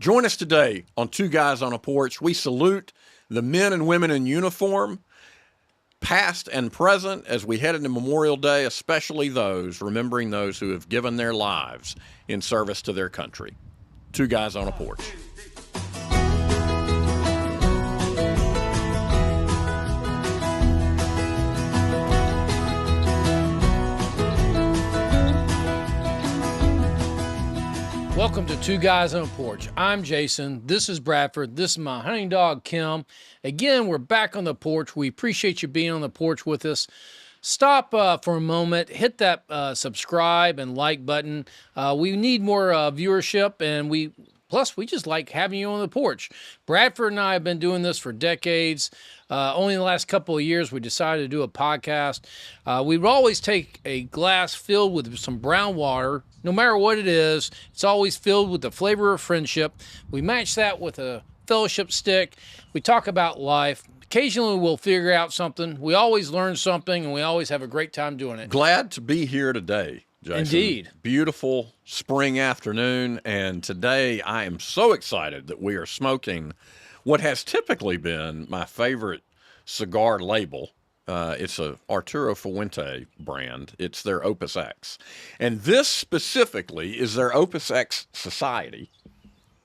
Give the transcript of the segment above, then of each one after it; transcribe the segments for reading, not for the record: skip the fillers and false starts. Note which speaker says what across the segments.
Speaker 1: Join us today on Two Guys on a Porch. We salute the men and women in uniform, past and present, as we head into Memorial Day, especially remembering those who have given their lives in service to their country. Two Guys on a Porch.
Speaker 2: Welcome to Two Guys on a Porch. I'm Jason. This is Bradford. This is my hunting dog, Kim. Again, we're back on the porch. We appreciate you being on the porch with us. Stop for a moment, hit that subscribe and like button. We need more viewership, and we just like having you on the porch. Bradford and I have been doing this for decades. Only in the last couple of years, we decided to do a podcast. We would always take a glass filled with some brown water. No matter what it is, it's always filled with the flavor of friendship. We match that with a fellowship stick. We talk about life. Occasionally, we'll figure out something. We always learn something, and we always have a great time doing it.
Speaker 1: Glad to be here today, Jason.
Speaker 2: Indeed.
Speaker 1: Beautiful spring afternoon, and today I am so excited that we are smoking what has typically been my favorite cigar label. It's a Arturo Fuente brand. It's their Opus X. And this specifically is their Opus X Society,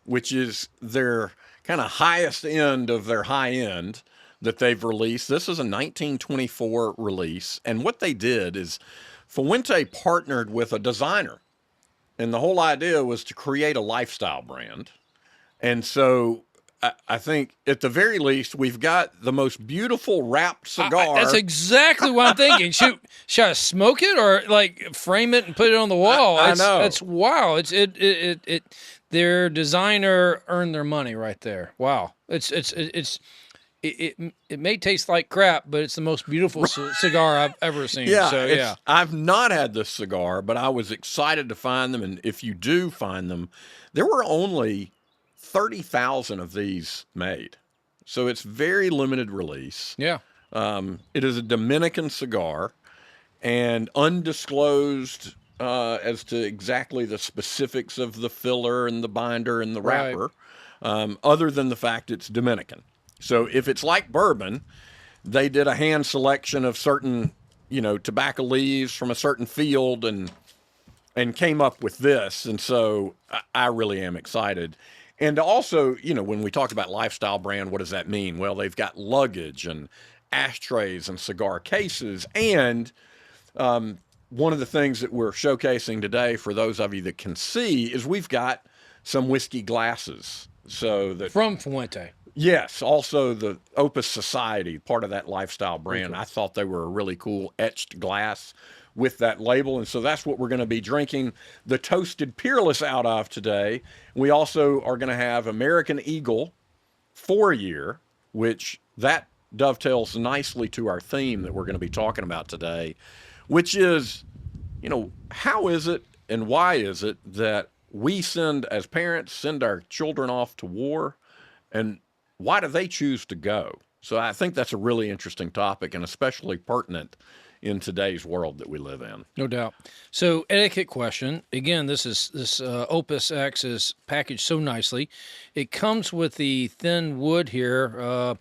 Speaker 1: which is their kind of highest end of their high end that they've released. This is a 1924 release. And what they did is Fuente partnered with a designer. And the whole idea was to create a lifestyle brand. And so I think at the very least, we've got the most beautiful wrapped cigar.
Speaker 2: That's exactly what I'm thinking. Should I smoke it or like frame it and put it on the wall?
Speaker 1: I know.
Speaker 2: It's wow. Their designer earned their money right there. Wow. It may taste like crap, but it's the most beautiful cigar I've ever seen.
Speaker 1: Yeah, I've not had this cigar, but I was excited to find them. And if you do find them, there were only 30,000 of these made. So it's very limited release.
Speaker 2: Yeah.
Speaker 1: It is a Dominican cigar and undisclosed as to exactly the specifics of the filler and the binder and the wrapper, other than the fact it's Dominican. So if it's like bourbon, they did a hand selection of certain, tobacco leaves from a certain field and came up with this. And so I really am excited. And also, when we talk about lifestyle brand, what does that mean? Well, they've got luggage and ashtrays and cigar cases. And one of the things that we're showcasing today for those of you that can see is we've got some whiskey glasses.
Speaker 2: From Fuente.
Speaker 1: Yes, also the Opus Society, part of that lifestyle brand. Okay. I thought they were a really cool etched glass with that label, and so that's what we're going to be drinking the Toasted Peerless out of today. We also are going to have American Eagle 4-year, which that dovetails nicely to our theme that we're going to be talking about today, which is, how is it and why is it that we as parents send our children off to war, and why do they choose to go? So I think that's a really interesting topic and especially pertinent in today's world that we live in.
Speaker 2: No doubt. So etiquette question. Again, this Opus X is packaged so nicely. It comes with the thin wood here.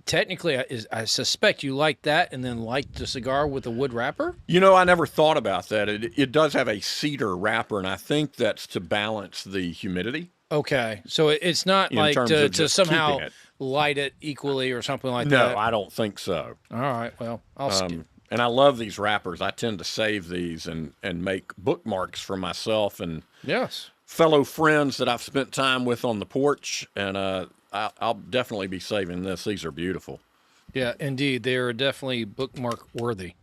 Speaker 2: Technically, I suspect you like that and then light the cigar with a wood wrapper?
Speaker 1: I never thought about that. It does have a cedar wrapper, and I think that's to balance the humidity.
Speaker 2: Okay. So it's not like to somehow light it equally or something like that?
Speaker 1: No, I don't think so.
Speaker 2: All right. Well, I'll skip.
Speaker 1: And I love these wrappers. I tend to save these and make bookmarks for myself and fellow friends that I've spent time with on the porch. And I'll definitely be saving this. These are beautiful.
Speaker 2: Yeah, indeed. They are definitely bookmark worthy.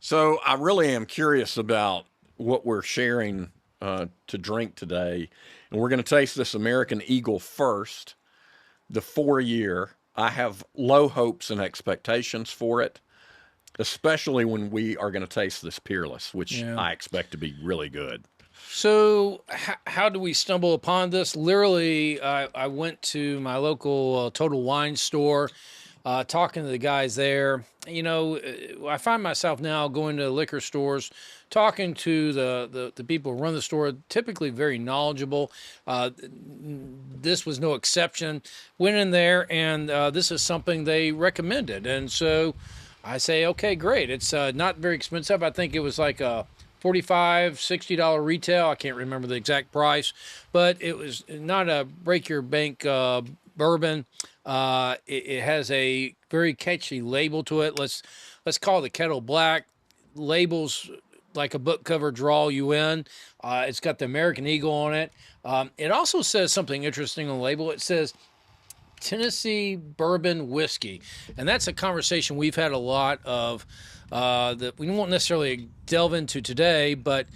Speaker 1: So I really am curious about what we're sharing to drink today. And we're going to taste this American Eagle first, the 4-year. I have low hopes and expectations for it, especially when we are going to taste this Peerless, which I expect to be really good.
Speaker 2: So how do we stumble upon this? Literally, I went to my local Total Wine store. talking to the guys there. You know, I find myself now going to liquor stores, talking to the people who run the store, typically very knowledgeable. This was no exception. Went in there, and this is something they recommended. And so I say, okay, great. It's not very expensive. I think it was like a $45, $60 retail. I can't remember the exact price, but it was not a break your bank bourbon. It has a very catchy label to it. Let's call it the Kettle Black. Labels like a book cover draw you in. It's got the American Eagle on it. It also says something interesting on the label. It says Tennessee bourbon whiskey, and that's a conversation we've had a lot of that we won't necessarily delve into today. But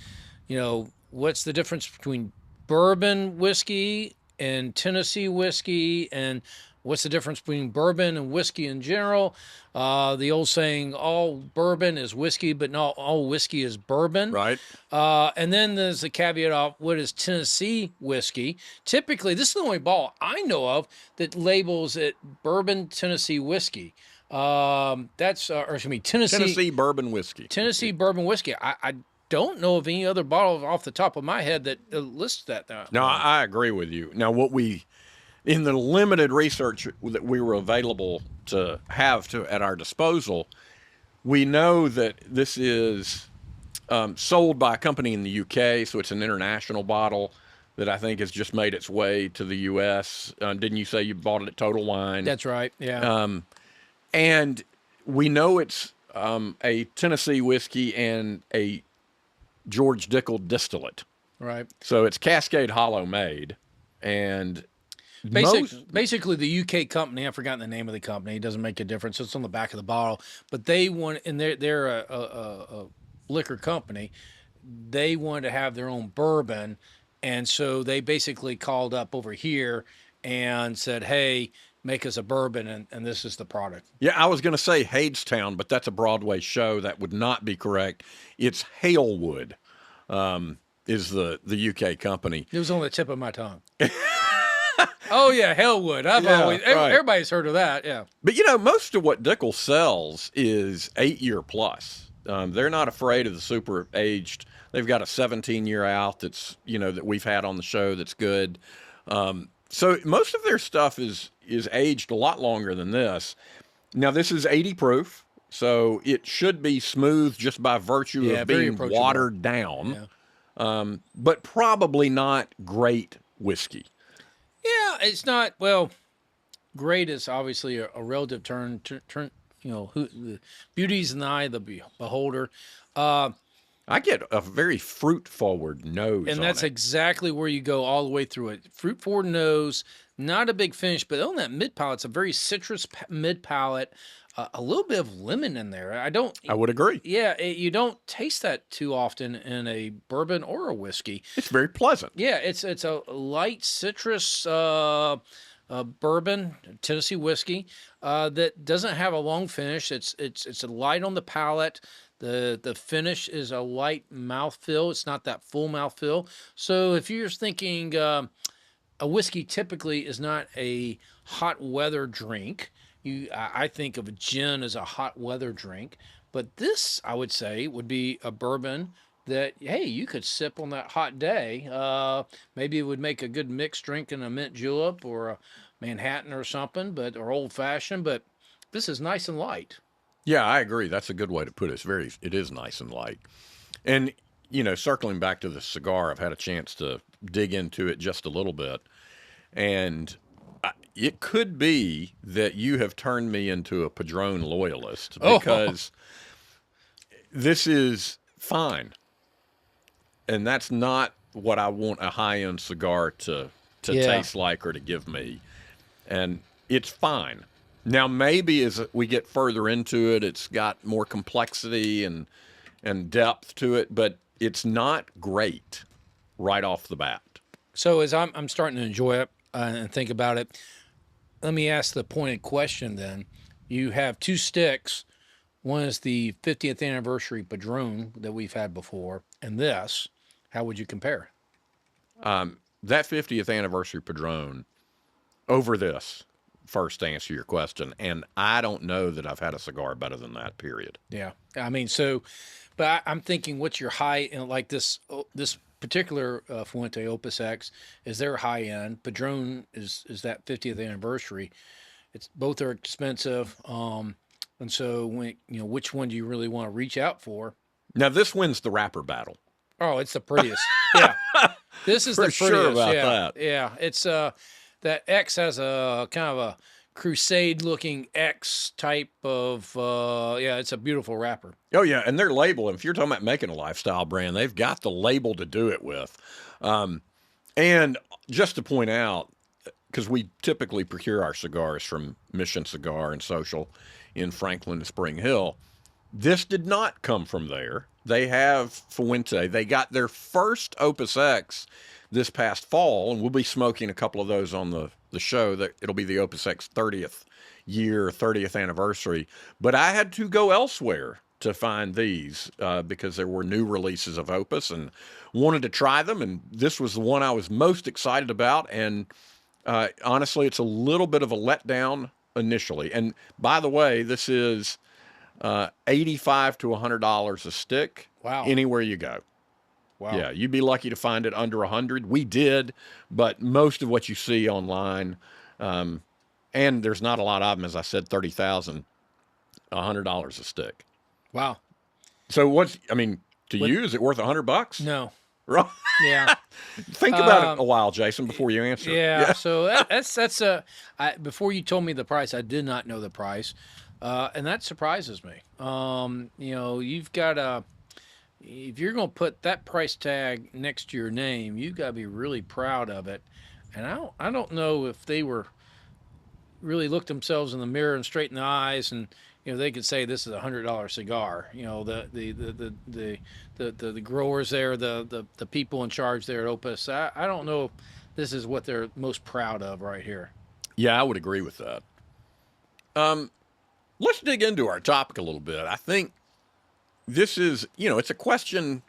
Speaker 2: you know, what's the difference between bourbon whiskey and Tennessee whiskey, and what's the difference between bourbon and whiskey in general? The old saying, all bourbon is whiskey, but not all whiskey is bourbon.
Speaker 1: Right.
Speaker 2: And then there's the caveat of what is Tennessee whiskey. Typically, this is the only bottle I know of that labels it bourbon Tennessee whiskey. That's, or excuse me,
Speaker 1: Tennessee bourbon whiskey.
Speaker 2: Tennessee bourbon whiskey. I don't know of any other bottle off the top of my head that lists that.
Speaker 1: No, I agree with you. Now, in the limited research that we were available to have at our disposal, we know that this is sold by a company in the UK, so it's an international bottle that I think has just made its way to the U.S. Didn't you say you bought it at Total Wine?
Speaker 2: That's right, yeah.
Speaker 1: And we know it's a Tennessee whiskey and a George Dickel distillate.
Speaker 2: Right.
Speaker 1: So it's Cascade Hollow made, and
Speaker 2: basically the UK company, I've forgotten the name of the company. It doesn't make a difference. It's on the back of the bottle. But they want, and they're a liquor company. They wanted to have their own bourbon, and so they basically called up over here and said, "Hey, make us a bourbon," and this is the product.
Speaker 1: Yeah, I was going to say Hadestown, but that's a Broadway show. That would not be correct. It's Halewood, is the UK company.
Speaker 2: It was on the tip of my tongue. Oh yeah, Halewood. Everybody's heard of that. Yeah.
Speaker 1: But you know, most of what Dickel sells is 8-year plus. They're not afraid of the super aged. They've got a 17-year out that's, you know, that we've had on the show that's good. So most of their stuff is aged a lot longer than this. Now this is 80 proof, so it should be smooth just by virtue of being watered down. Yeah. But probably not great whiskey.
Speaker 2: Yeah, it's not, well, great is obviously a relative term. You know, the beauty's in the eye of the beholder.
Speaker 1: I get a very fruit-forward nose,
Speaker 2: and that's exactly where you go all the way through it. Fruit-forward nose, not a big finish, but on that mid-palate, it's a very citrus mid-palate. A little bit of lemon in there. I would agree. Yeah, you don't taste that too often in a bourbon or a whiskey.
Speaker 1: It's very pleasant.
Speaker 2: Yeah, it's a light citrus bourbon, Tennessee whiskey, that doesn't have a long finish. It's a light on the palate. The finish is a light mouthfeel. It's not that full mouthfeel. So if you're thinking a whiskey typically is not a hot weather drink, I think of gin as a hot weather drink, but this, I would say, would be a bourbon that, hey, you could sip on that hot day. Maybe it would make a good mixed drink in a mint julep or a Manhattan or something, or old fashioned. But this is nice and light.
Speaker 1: Yeah, I agree. That's a good way to put it. It is nice and light. And you know, circling back to the cigar, I've had a chance to dig into it just a little bit, and it could be that you have turned me into a Padron loyalist because this is fine. And that's not what I want a high-end cigar to taste like or to give me. And it's fine. Now, maybe as we get further into it, it's got more complexity and depth to it, but it's not great right off the bat.
Speaker 2: So as I'm starting to enjoy it and think about it, let me ask the pointed question then. You have two sticks. One is the 50th anniversary Padron that we've had before, and this. How would you compare?
Speaker 1: That 50th anniversary Padron over this first to answer your question, and I don't know that I've had a cigar better than that. Period.
Speaker 2: Yeah, I mean, so, but I'm thinking, what's your high end? Like this particular Fuente Opus X is their high end. Padron is that 50th anniversary. It's both are expensive, and so when which one do you really want to reach out for?
Speaker 1: Now this wins the wrapper battle.
Speaker 2: Oh, it's the prettiest. Yeah, this is
Speaker 1: For
Speaker 2: the
Speaker 1: sure
Speaker 2: prettiest.
Speaker 1: about
Speaker 2: Yeah,
Speaker 1: that.
Speaker 2: yeah. It's that X has a kind of a crusade looking X type of yeah. It's a beautiful wrapper.
Speaker 1: Oh yeah, and their label. If you're talking about making a lifestyle brand, they've got the label to do it with. And just to point out, because we typically procure our cigars from Mission Cigar and Social in Franklin and Spring Hill, this did not come from there. They have Fuente. They got their first Opus X this past fall, and we'll be smoking a couple of those on the show. That it'll be the Opus X 30th year, 30th anniversary. But I had to go elsewhere to find these because there were new releases of Opus and wanted to try them. And this was the one I was most excited about. And honestly, it's a little bit of a letdown initially. And by the way, this is $85 to $100 a stick.
Speaker 2: Wow.
Speaker 1: Anywhere you go.
Speaker 2: Wow.
Speaker 1: Yeah, you'd be lucky to find it under 100. We did, but most of what you see online, and there's not a lot of them, as I said, 30,000, $100 a stick.
Speaker 2: Wow.
Speaker 1: So to you, is it worth $100?
Speaker 2: No.
Speaker 1: Right?
Speaker 2: Yeah.
Speaker 1: Think about it a while, Jason, before you answer.
Speaker 2: Yeah. So that's before you told me the price, I did not know the price, and that surprises me. You've got if you're going to put that price tag next to your name, you've got to be really proud of it. And I don't know if they were really looked themselves in the mirror and straightened the eyes, and they could say this is $100 cigar. The growers there, the people in charge there at Opus. I don't know if this is what they're most proud of right here.
Speaker 1: Yeah, I would agree with that. Let's dig into our topic a little bit. I think this is, it's a question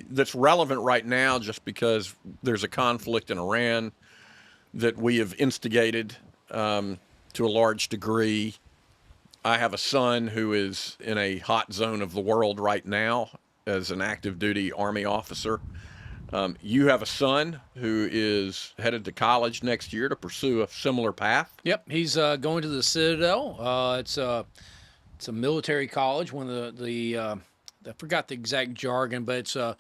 Speaker 1: that's relevant right now just because there's a conflict in Iran that we have instigated to a large degree. I have a son who is in a hot zone of the world right now as an active duty Army officer. You have a son who is headed to college next year to pursue a similar path.
Speaker 2: Yep, he's going to the Citadel. It's a military college. One of the I forgot the exact jargon, but it's I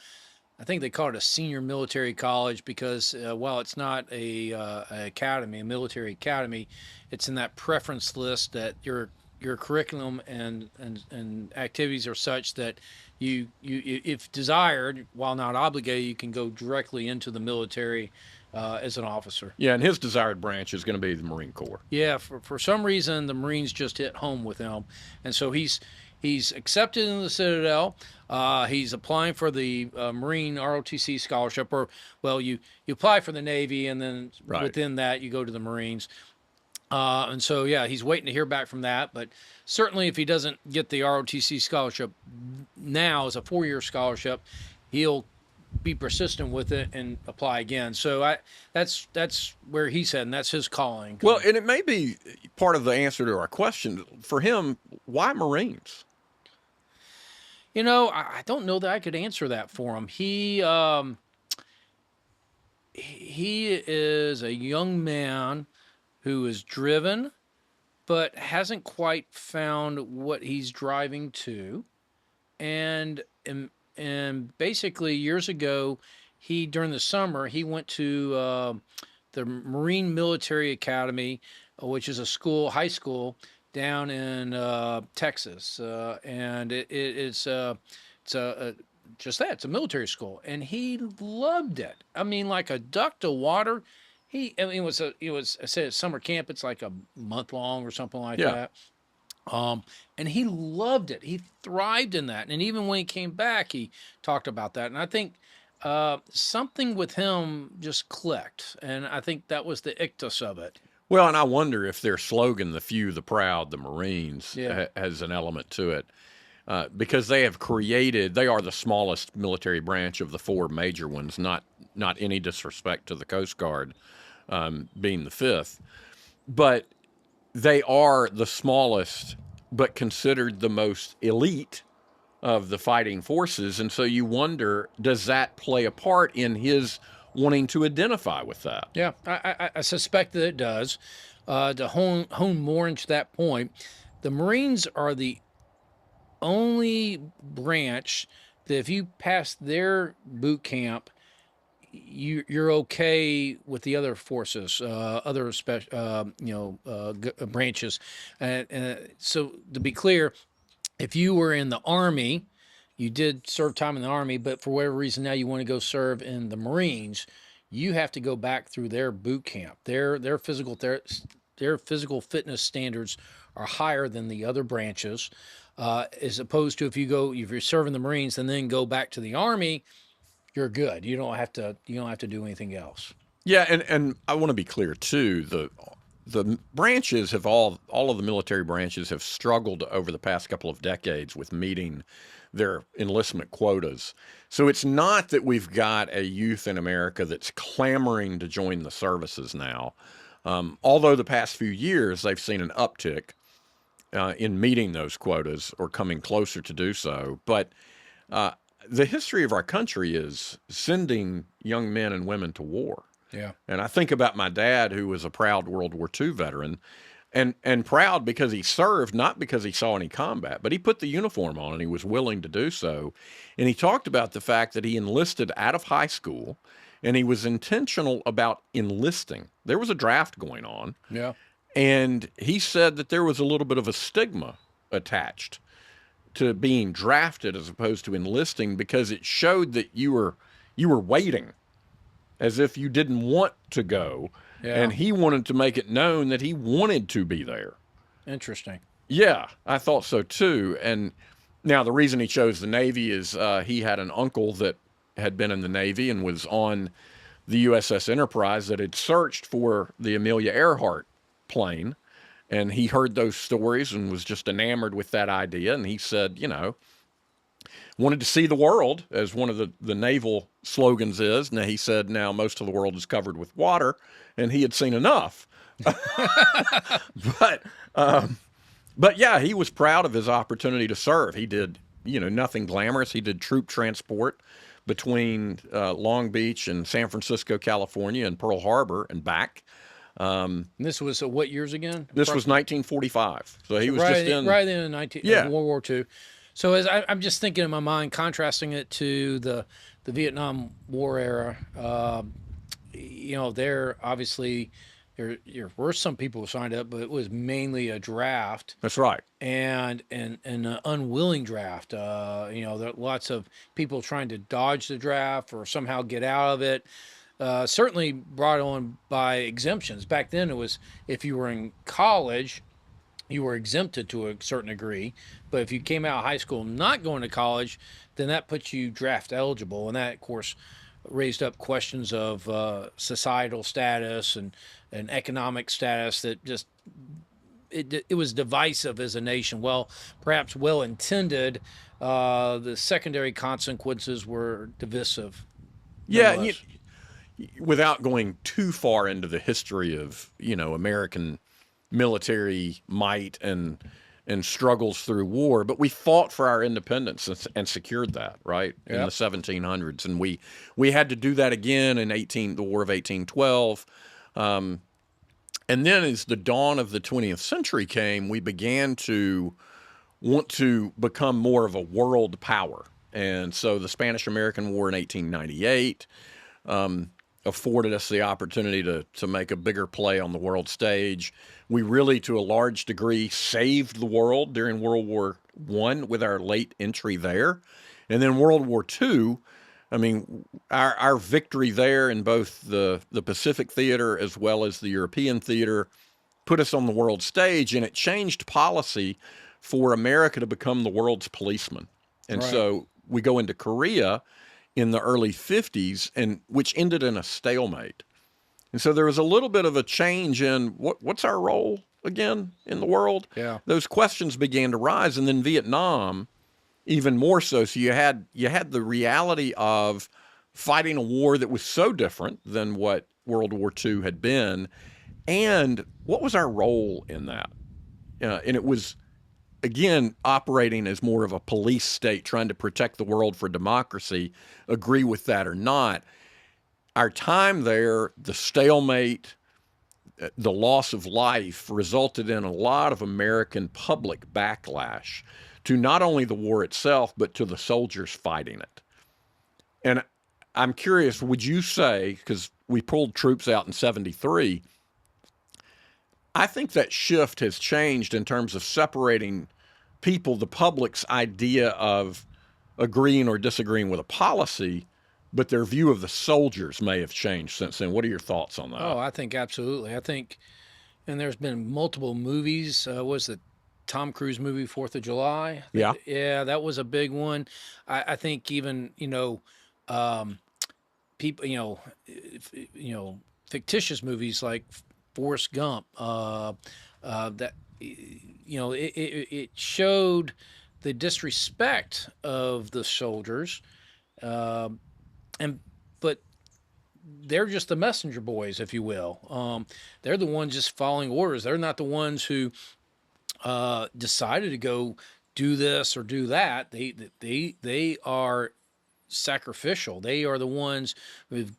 Speaker 2: think they call it a senior military college because while it's not a military academy, it's in that preference list that your curriculum and activities are such that you if desired, while not obligated, you can go directly into the military as an officer.
Speaker 1: Yeah, and his desired branch is going to be the Marine Corps.
Speaker 2: Yeah, for some reason the Marines just hit home with him, and so he's accepted in the Citadel. He's applying for the Marine ROTC scholarship, or you apply for the Navy, and then within that you go to the Marines. And so he's waiting to hear back from that. But certainly, if he doesn't get the ROTC scholarship now as a 4-year scholarship, he'll be persistent with it and apply again. So that's where he's heading. That's his calling.
Speaker 1: Well, and it may be part of the answer to our question for him. Why Marines?
Speaker 2: I don't know that I could answer that for him. He is a young man who is driven, but hasn't quite found what he's driving to, and basically years ago, during the summer he went to the Marine Military Academy, which is a high school down in Texas, and it's a military school, and he loved it. I mean, like a duck to water. It was I said summer camp. It's like a month long or something like that. And he loved it. He thrived in that. And even when he came back, he talked about that. And I think something with him just clicked. And I think that was the ictus of it.
Speaker 1: Well, and I wonder if their slogan, "The Few, the Proud, the Marines," has an element to it. Because they are the smallest military branch of the 4 major ones, not any disrespect to the Coast Guard being the 5th. But they are the smallest, but considered the most elite of the fighting forces. And so you wonder, does that play a part in his wanting to identify with that?
Speaker 2: Yeah, I suspect that it does. To hone more into that point, the Marines are the only branch that if you pass their boot camp, you're okay with the other forces, other branches, and so to be clear, if you were in the Army, you did serve time in the Army, but for whatever reason now you want to go serve in the Marines, you have to go back through their boot camp. Their physical fitness standards are higher than the other branches, as opposed to if you're serving the Marines and then go back to the Army, you're good. You don't have to do anything else.
Speaker 1: Yeah, and I want to be clear too. The branches have all of the military branches have struggled over the past couple of decades with meeting their enlistment quotas. So it's not that we've got a youth in America that's clamoring to join the services now. Although the past few years they've seen an uptick in meeting those quotas or coming closer to do so. But the history of our country is sending young men and women to war.
Speaker 2: Yeah.
Speaker 1: And I think about my dad, who was a proud World War II veteran, and proud because he served, not because he saw any combat, but he put the uniform on and he was willing to do so. And he talked about the fact that he enlisted out of high school and he was intentional about enlisting. There was a draft going on.
Speaker 2: Yeah.
Speaker 1: And he said that there was a little bit of a stigma attached to being drafted as opposed to enlisting because it showed that you were waiting as if you didn't want to go. Yeah. And he wanted to make it known that he wanted to be there.
Speaker 2: Interesting.
Speaker 1: Yeah, I thought so too. And now the reason he chose the Navy is he had an uncle that had been in the Navy and was on the USS Enterprise that had searched for the Amelia Earhart plane. And he heard those stories and was just enamored with that idea. And he said, wanted to see the world, as one of the naval slogans is. Now, he said, now most of the world is covered with water, and he had seen enough. But yeah, he was proud of his opportunity to serve. He did, nothing glamorous. He did troop transport between Long Beach and San Francisco, California, and Pearl Harbor and back.
Speaker 2: This was what years again?
Speaker 1: This was 1945. So he was
Speaker 2: right
Speaker 1: just in
Speaker 2: World War II. So as I'm just thinking in my mind, contrasting it to the Vietnam War era, there obviously there were some people who signed up, but it was mainly a draft.
Speaker 1: That's right.
Speaker 2: And an unwilling draft. There are lots of people trying to dodge the draft or somehow get out of it. Certainly brought on by exemptions. Back then it was if you were in college, you were exempted to a certain degree. But if you came out of high school not going to college, then that puts you draft eligible. And that, of course, raised up questions of societal status and economic status that just it was divisive as a nation. Well, perhaps well-intended, the secondary consequences were divisive.
Speaker 1: Yeah, without going too far into the history of, American military might and struggles through war, but we fought for our independence and secured that, right? Yep. In the 1700s. And we had to do that again in the War of 1812. And then as the dawn of the 20th century came, we began to want to become more of a world power. And so the Spanish-American War in 1898 afforded us the opportunity to make a bigger play on the world stage. We really, to a large degree, saved the world during World War I with our late entry there. And then World War II, our victory there in both the Pacific theater as well as the European theater put us on the world stage, and it changed policy for America to become the world's policeman. And right. So we go into Korea in the early 50s, and which ended in a stalemate. And so there was a little bit of a change in what's our role again in the world?
Speaker 2: Yeah.
Speaker 1: Those questions began to rise, and then Vietnam even more so. So you had the reality of fighting a war that was so different than what World War II had been, And what was our role in that? And it was, again, operating as more of a police state, trying to protect the world for democracy, agree with that or not. Our time there, the stalemate, the loss of life resulted in a lot of American public backlash to not only the war itself, but to the soldiers fighting it. And I'm curious, would you say, because we pulled troops out in 73, I think that shift has changed in terms of separating people, the public's idea of agreeing or disagreeing with a policy, but their view of the soldiers may have changed since then. What are your thoughts on that?
Speaker 2: Oh, I think absolutely. I think, and there's been multiple movies. Was the Tom Cruise movie, 4th of July?
Speaker 1: Yeah.
Speaker 2: Yeah, that was a big one. I think even, people, fictitious movies like Forrest Gump, that, it showed the disrespect of the soldiers. And, but they're just the messenger boys, if you will. They're the ones just following orders. They're not the ones who decided to go do this or do that. They are sacrificial. They are the ones who've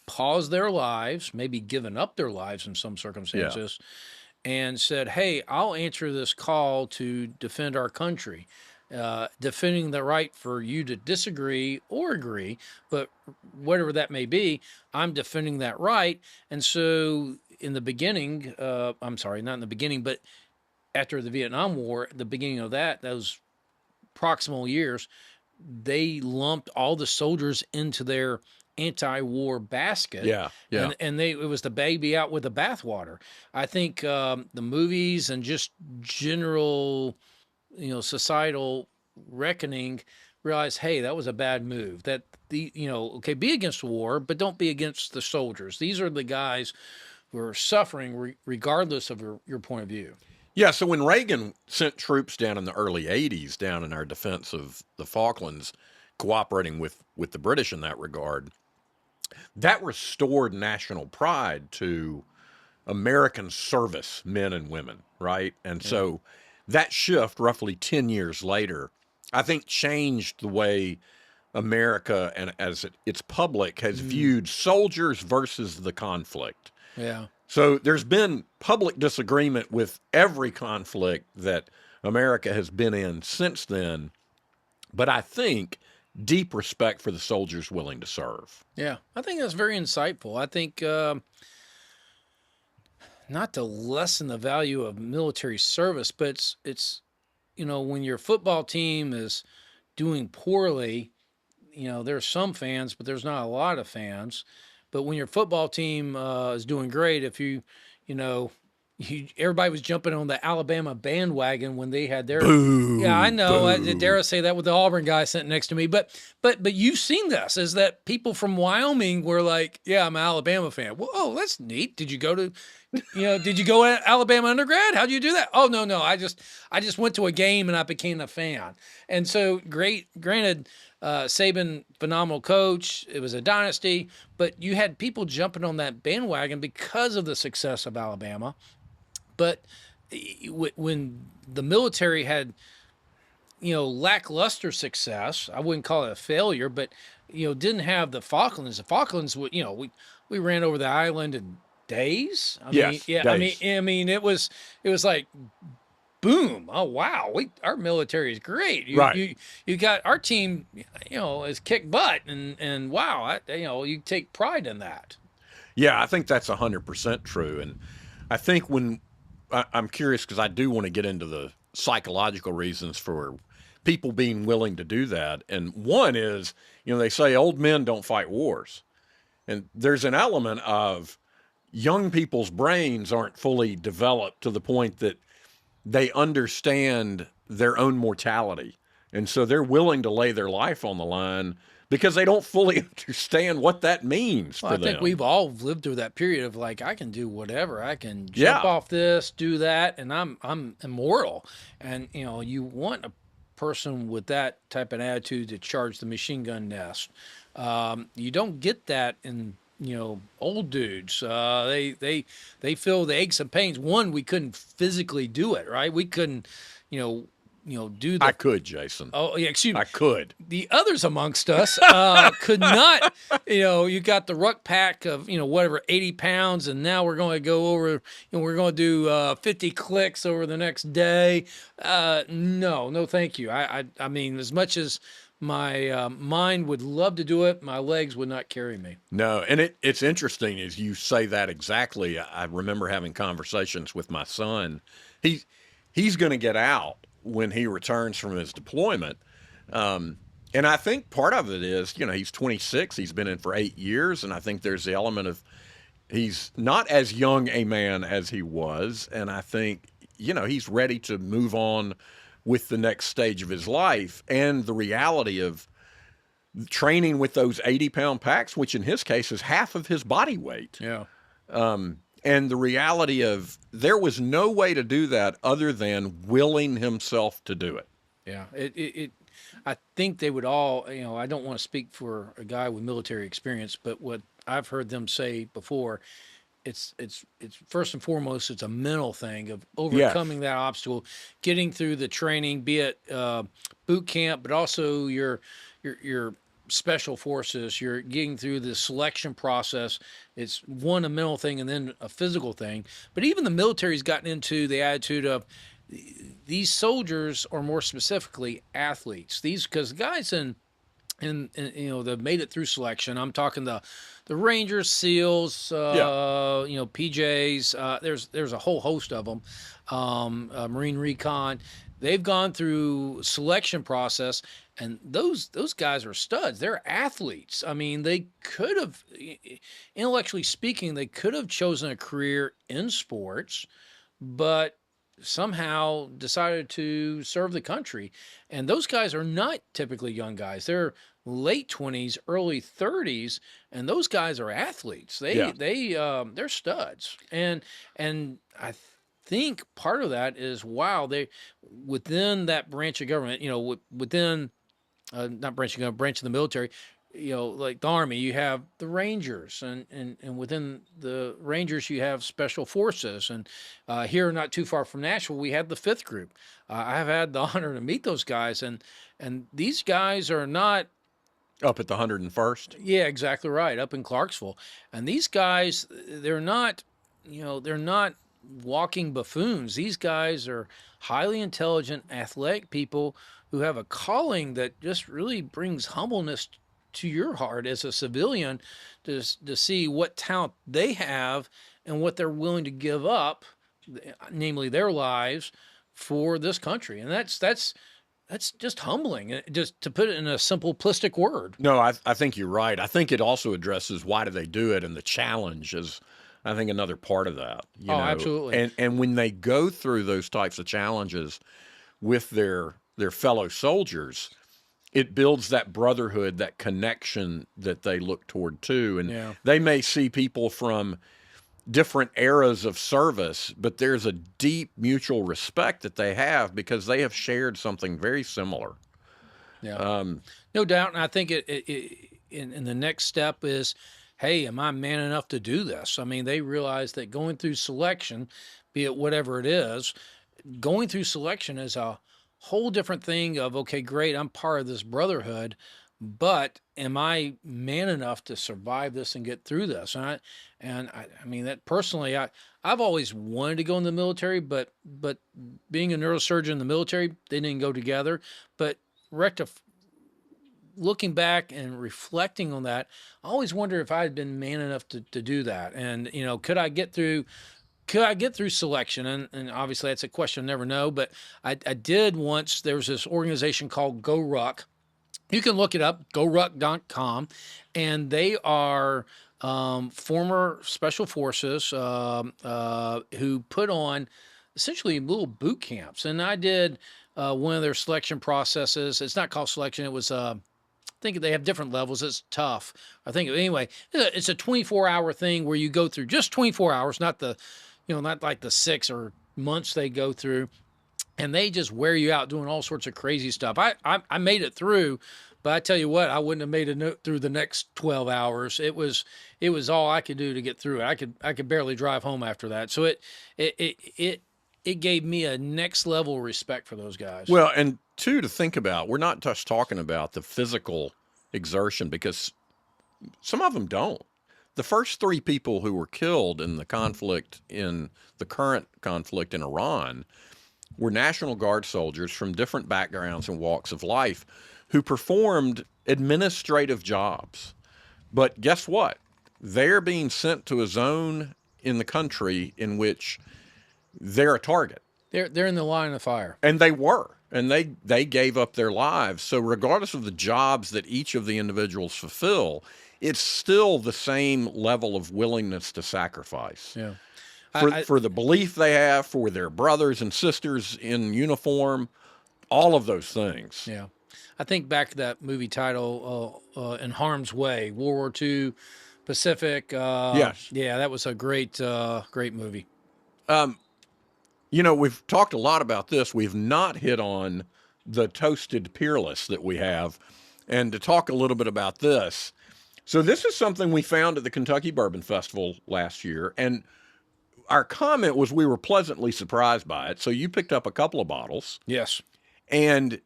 Speaker 2: paused their lives, maybe given up their lives in some circumstances, and said, "Hey, I'll answer this call to defend our country." Defending the right for you to disagree or agree, but whatever that may be, I'm defending that right. And so in the beginning, I'm sorry, not in the beginning, but after the Vietnam War, the beginning of that, those proximal years, they lumped all the soldiers into their anti-war basket.
Speaker 1: Yeah.
Speaker 2: And it was the baby out with the bathwater. I think the movies and just general, societal reckoning realize, hey, that was a bad move. That okay, be against war, but don't be against the soldiers. These are the guys who are suffering regardless of your point of view.
Speaker 1: Yeah, so when Reagan sent troops down in the early 80s down in our defense of the Falklands, cooperating with the British in that regard, that restored national pride to American service men and women, right? And so that shift, roughly 10 years later, I think changed the way America and as its public has viewed soldiers versus the conflict.
Speaker 2: Yeah.
Speaker 1: So there's been public disagreement with every conflict that America has been in since then, but I think deep respect for the soldiers willing to serve.
Speaker 2: Yeah, I think that's very insightful. I think not to lessen the value of military service, but it's when your football team is doing poorly, there's some fans, but there's not a lot of fans. But when your football team is doing great, if everybody was jumping on the Alabama bandwagon when they had their.
Speaker 1: Boo,
Speaker 2: yeah, I know.
Speaker 1: boo.
Speaker 2: Dare I say that with the Auburn guy sitting next to me, but you've seen this, is that people from Wyoming were like, yeah, I'm an Alabama fan. Well, oh, that's neat. Did you go to Alabama undergrad? How'd you do that? Oh, no. I just went to a game and I became a fan. And so granted, Saban, phenomenal coach. It was a dynasty, but you had people jumping on that bandwagon because of the success of Alabama. But when the military had, lackluster success, I wouldn't call it a failure, but, didn't have the Falklands. The Falklands, we ran over the island in days.
Speaker 1: Days.
Speaker 2: I mean, it was like, boom! Oh wow, our military is great. You got our team, has kicked butt, and wow, you take pride in that.
Speaker 1: Yeah, I think that's 100% true, and I think when I'm curious because I do want to get into the psychological reasons for people being willing to do that, and one is, they say old men don't fight wars, and there's an element of young people's brains aren't fully developed to the point that they understand their own mortality. And so they're willing to lay their life on the line because they don't fully understand what that means to them.
Speaker 2: I think we've all lived through that period of like, I can do whatever. I can jump off this, do that, and I'm immortal. And, you want a person with that type of attitude to charge the machine gun nest. You don't get that in old dudes. They feel the aches and pains. One, we couldn't physically do it, right? We couldn't, you know, do
Speaker 1: I
Speaker 2: the.
Speaker 1: could, Jason.
Speaker 2: Oh yeah, excuse me.
Speaker 1: I could.
Speaker 2: The others amongst us could not. You got the ruck pack of whatever 80 pounds, and now we're going to go over. We're going to do 50 clicks over the next day. No, thank you. I mean, as much as my mind would love to do it, my legs would not carry me.
Speaker 1: No, and it's interesting as you say that exactly. I remember having conversations with my son. He's going to get out when he returns from his deployment. And I think part of it is, he's 26. He's been in for 8 years, and I think there's the element of he's not as young a man as he was, and I think he's ready to move on with the next stage of his life, and the reality of training with those 80-pound packs, which in his case is half of his body weight.
Speaker 2: Yeah.
Speaker 1: And the reality of there was no way to do that other than willing himself to do it.
Speaker 2: Yeah. I think they would all, I don't want to speak for a guy with military experience, but what I've heard them say before, it's first and foremost, it's a mental thing of overcoming that obstacle, getting through the training, be it boot camp, but also your special forces. You're getting through the selection process. It's one, a mental thing, and then a physical thing. But even the military's gotten into the attitude of these soldiers, or more specifically, athletes. Because guys that made it through selection. I'm talking the Rangers, SEALs, PJs. There's a whole host of them. Marine Recon. They've gone through selection process, and those guys are studs. They're athletes. I mean, they could have, intellectually speaking, they could have chosen a career in sports, but somehow decided to serve the country. And those guys are not typically young guys. They're late 20s, early 30s, and those guys are athletes. They're studs. And I think part of that is, they within that branch of government, within not branch of government, branch of the military, like the Army, you have the Rangers, and within the Rangers, you have Special Forces. And here, not too far from Nashville, we have the 5th Group. I have had the honor to meet those guys, and these guys are not
Speaker 1: up at the 101st.
Speaker 2: Yeah, exactly right, up in Clarksville. And these guys, they're not walking buffoons. These guys are highly intelligent, athletic people who have a calling that just really brings humbleness to your heart as a civilian, to see what talent they have and what they're willing to give up, namely their lives, for this country. And that's just humbling, just to put it in a simplistic word.
Speaker 1: No, I think you're right. I think it also addresses why do they do it, and the challenge is, I think, another part of that.
Speaker 2: Absolutely.
Speaker 1: And when they go through those types of challenges with their fellow soldiers, it builds that brotherhood, that connection that they look toward too. And they may see people from different eras of service, but there's a deep mutual respect that they have because they have shared something very similar.
Speaker 2: Yeah, no doubt. And I think in the next step is, hey, am I man enough to do this? I mean, they realize that going through selection, be it whatever it is, going through selection is a whole different thing of, okay, great, I'm part of this brotherhood, but am I man enough to survive this and get through this? I mean, that personally, I've always wanted to go in the military, but being a neurosurgeon in the military, they didn't go together. But looking back and reflecting on that, I always wonder if I had been man enough to do that. And, could I get through selection? And obviously that's a question I never know, but I did once. There was this organization called Go Ruck. You can look it up, goruck.com, and they are former special forces who put on essentially little boot camps. And I did one of their selection processes. It's not called selection. It was, I think they have different levels. It's tough. I think, anyway, it's a 24-hour thing where you go through just 24 hours, not like the 6 or months they go through. And they just wear you out doing all sorts of crazy stuff. I made it through, But I tell you what, I wouldn't have made a note through the next 12 hours. It was all I could do to get through it. I could barely drive home after that. So it gave me a next level respect for those guys.
Speaker 1: Well, and two, to think about, we're not just talking about the physical exertion, because some of them don't. The first three people who were killed in the conflict, in the current conflict in Iran, were National Guard soldiers from different backgrounds and walks of life who performed administrative jobs. But guess what? They're being sent to a zone in the country in which they're a target.
Speaker 2: They're in the line of fire.
Speaker 1: And they were. And they gave up their lives. So regardless of the jobs that each of the individuals fulfill, it's still the same level of willingness to sacrifice.
Speaker 2: Yeah.
Speaker 1: For the belief they have, for their brothers and sisters in uniform, all of those things.
Speaker 2: Yeah. I think back to that movie title, In Harm's Way, World War II, Pacific.
Speaker 1: Yes.
Speaker 2: Yeah, that was a great movie.
Speaker 1: You know, we've talked a lot about this. We've not hit on the toasted peerless that we have. And to talk a little bit about this. So this is something we found at the Kentucky Bourbon Festival last year. And our comment was we were pleasantly surprised by it. So you picked up a couple of bottles.
Speaker 2: Yes.
Speaker 1: And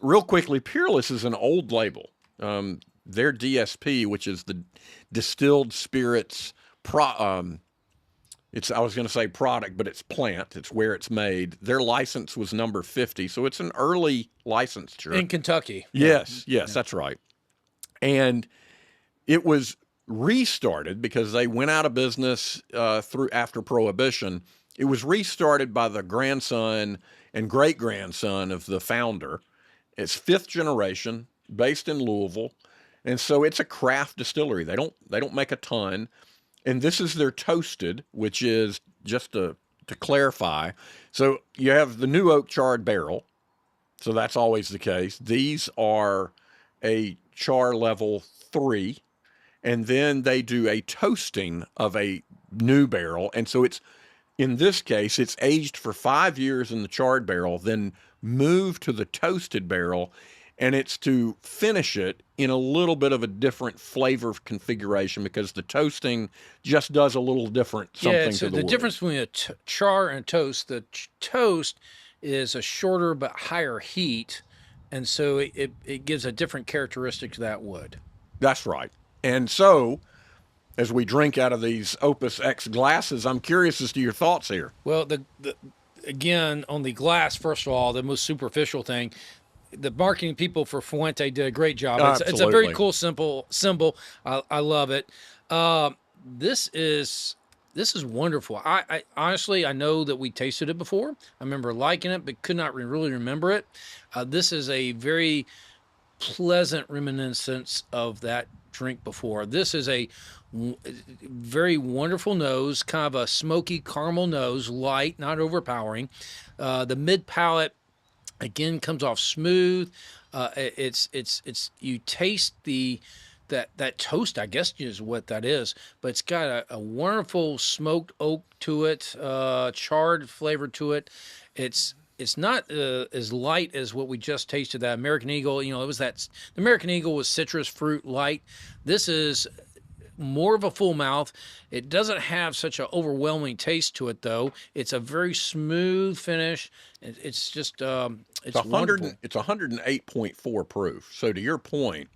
Speaker 1: real quickly, Peerless is an old label. Their DSP, which is the distilled spirits, I was going to say product, but it's plant. It's where it's made. Their license was number 50, so it's an early licensure.
Speaker 2: In Kentucky.
Speaker 1: Yes, that's right. And it was restarted because they went out of business after Prohibition. It was restarted by the grandson and great-grandson of the founder. It's fifth generation, based in Louisville. And so it's a craft distillery. They don't make a ton. And this is their toasted, which is, just to clarify, so you have the new oak charred barrel. So that's always the case. These are a char level 3. And then they do a toasting of a new barrel. And so it's, in this case, it's aged for 5 years in the charred barrel, then moved to the toasted barrel. And it's to finish it in a little bit of a different flavor configuration because the toasting just does a little different something to the wood.
Speaker 2: Difference between a char and a toast, the toast is a shorter but higher heat, and so it gives a different characteristic to that wood.
Speaker 1: That's right. And so, as we drink out of these Opus X glasses, I'm curious as to your thoughts here.
Speaker 2: Well, again, on the glass, first of all, the most superficial thing, the marketing people for Fuente did a great job. It's a very cool, simple symbol. I love it. This is wonderful. I honestly, I know that we tasted it before. I remember liking it, but could not really remember it. This is a very pleasant reminiscence of that drink before. This is a very wonderful nose, kind of a smoky caramel nose, light, not overpowering. The mid palate, again, comes off smooth. It's you taste that toast, I guess is what that is, but it's got a wonderful smoked oak to it, charred flavor to it. It's not as light as what we just tasted, that American Eagle. You know, the American Eagle was citrus fruit light. This is more of a full mouth. It doesn't have such an overwhelming taste to it, though. It's a very smooth finish. It's just it's wonderful.
Speaker 1: It's 108.4 proof. So to your point,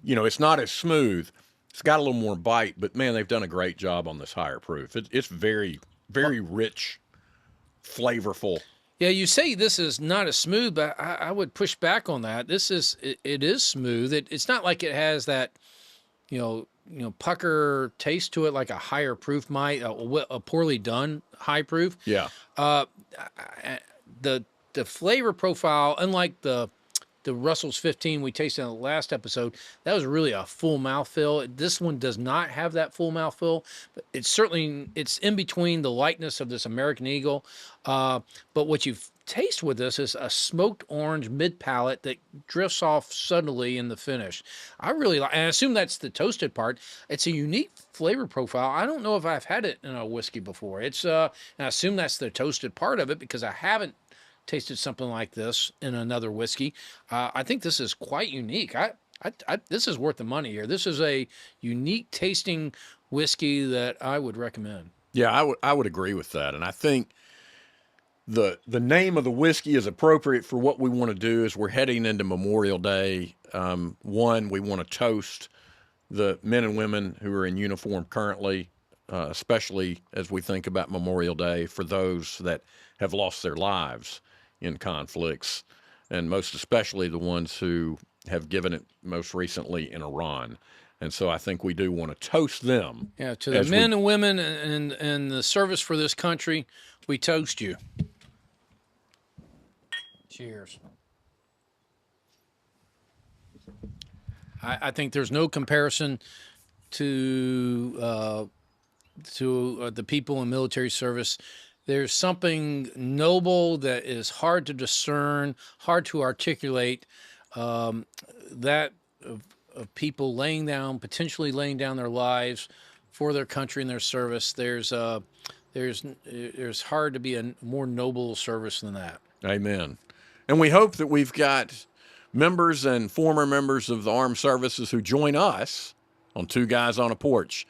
Speaker 1: you know, it's not as smooth. It's got a little more bite, but man, they've done a great job on this higher proof. It's very, very rich, flavorful.
Speaker 2: Yeah, you say this is not as smooth, but I would push back on that. It is smooth. It's not like it has that, you know, pucker taste to it like a higher proof might, a poorly done high proof.
Speaker 1: Yeah.
Speaker 2: The flavor profile, unlike the Russell's 15 we tasted in the last episode, that was really a full mouthfeel. This one does not have that full mouthfeel, but it's in between the lightness of this American Eagle. But what you taste with this is a smoked orange mid palate that drifts off suddenly in the finish. I really like, and I assume that's the toasted part. It's a unique flavor profile. I don't know if I've had it in a whiskey before. And I assume that's the toasted part of it because I haven't tasted something like this in another whiskey. I think this is quite unique. This is worth the money here. This is a unique tasting whiskey that I would recommend.
Speaker 1: Yeah, I would agree with that. And I think the name of the whiskey is appropriate for what we want to do as we're heading into Memorial Day. One, we want to toast the men and women who are in uniform currently, especially as we think about Memorial Day, for those that have lost their lives in conflicts, and most especially the ones who have given it most recently in Iran. And so I think we do want to toast them.
Speaker 2: Yeah, to the men and women in the service for this country, we toast you. Cheers. I think there's no comparison to the people in military service. There's something noble that is hard to discern, hard to articulate, that of people potentially laying down their lives for their country and their service. There's hard to be a more noble service than that.
Speaker 1: Amen. And we hope that we've got members and former members of the armed services who join us on Two Guys on a Porch.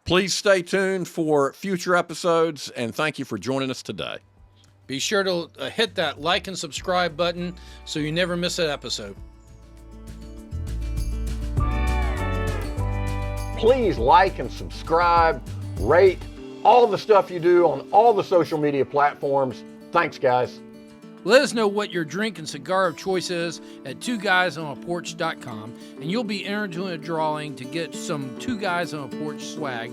Speaker 1: Please stay tuned for future episodes, and thank you for joining us today.
Speaker 2: Be sure to hit that like and subscribe button so you never miss an episode.
Speaker 1: Please like and subscribe, rate, all the stuff you do on all the social media platforms. Thanks, guys.
Speaker 2: Let us know what your drink and cigar of choice is at TwoGuysOnAPorch.com, and you'll be entered into a drawing to get some Two Guys on a Porch swag